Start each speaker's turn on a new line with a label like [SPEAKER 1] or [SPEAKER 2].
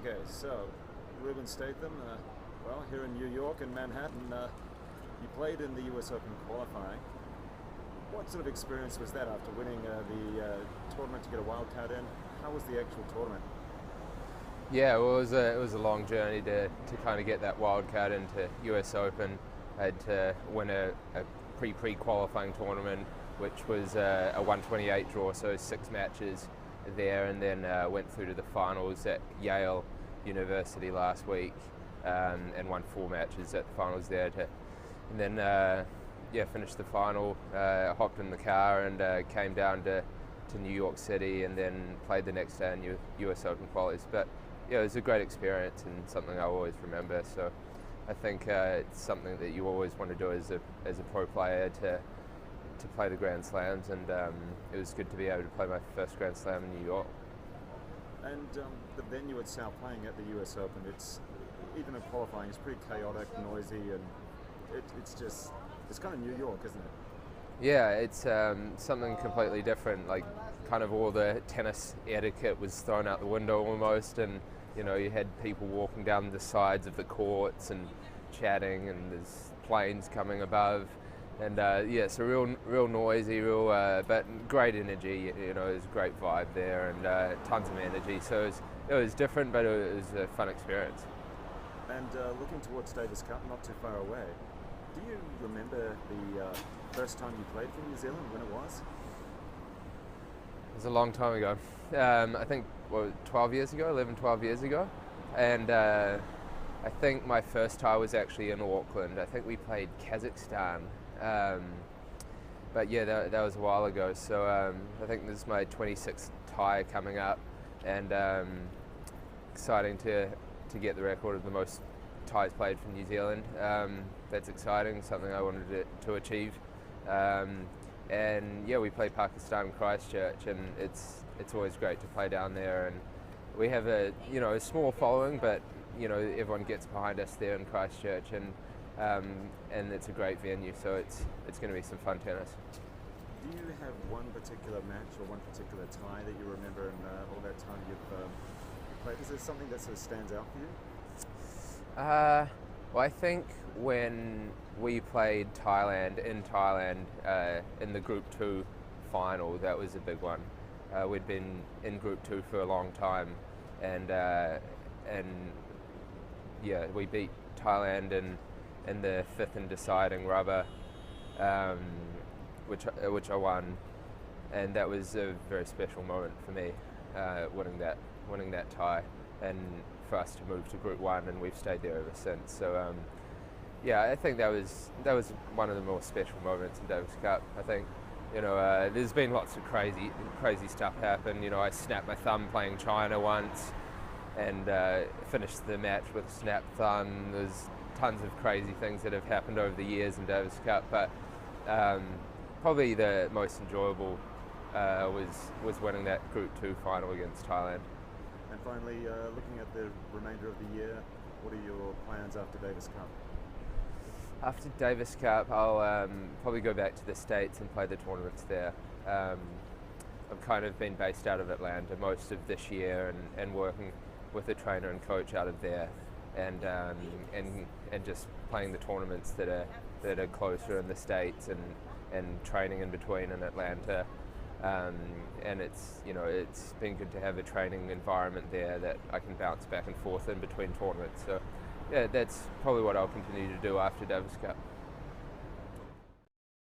[SPEAKER 1] Okay, so Rubin Statham, well, here in New York and Manhattan, you played in the US Open qualifying. What sort of experience was that after winning the tournament to get a wild card in? How was the actual tournament?
[SPEAKER 2] Yeah, well, it was a long journey to kind of get that wild card into US Open. I had to win a pre-qualifying tournament, which was a 128 draw, so 6 matches there, and then went through to the finals at Yale University last week, and won 4 matches at the finals there. And then finished the final. Hopped in the car and came down to New York City, and then played the next day in US Open qualies. But yeah, it was a great experience and something I'll always remember. So I think it's something that you always want to do as a pro player, to play the Grand Slams, and it was good to be able to play my first Grand Slam in New York.
[SPEAKER 1] And the venue itself, playing at the US Open, it's even in qualifying, it's pretty chaotic, noisy, and it's kind of New York, isn't it?
[SPEAKER 2] Yeah, it's something completely different. Like, kind of all the tennis etiquette was thrown out the window almost, and you had people walking down the sides of the courts and chatting, and there's planes coming above, and it's a real noisy, but great energy. It was a great vibe there, and tons of energy. So it was different, but it was a fun experience.
[SPEAKER 1] And looking towards Davis Cup, not too far away, do you remember the first time you played for New Zealand, when it was?
[SPEAKER 2] It was a long time ago. I think 12 years ago, 11, 12 years ago. And I think my first tie was actually in Auckland. I think we played Kazakhstan. But yeah, that was a while ago. So I think this is my 26th tie coming up, and exciting to get the record of the most ties played for New Zealand. That's exciting, something I wanted to achieve. And yeah, we play Pakistan, Christchurch, and it's always great to play down there. And we have a small following, but everyone gets behind us there in Christchurch, and it's a great venue, so it's going to be some fun tennis.
[SPEAKER 1] Do you have one particular match or one particular tie that you remember in all that time you've played? Is there something that sort of stands out for you?
[SPEAKER 2] Well, I think when we played Thailand in the Group 2 final, that was a big one. We'd been in Group 2 for a long time, and we beat Thailand in the 5th and deciding rubber, which I won, and that was a very special moment for me, winning that tie, and for us to move to Group 1, and we've stayed there ever since. So I think that was one of the more special moments in Davis Cup. I think there's been lots of crazy stuff happen. I snapped my thumb playing China once, and finished the match with a snapped thumb. There's tons of crazy things that have happened over the years in Davis Cup, but probably the most enjoyable was winning that Group 2 final against Thailand.
[SPEAKER 1] And finally, looking at the remainder of the year, what are your plans after Davis Cup?
[SPEAKER 2] After Davis Cup, I'll probably go back to the States and play the tournaments there. I've kind of been based out of Atlanta most of this year, and working with a trainer and coach out of there, and just playing the tournaments that are closer in the States, and training in between in Atlanta. And it's been good to have a training environment there that I can bounce back and forth in between tournaments. So yeah, that's probably what I'll continue to do after Davis Cup.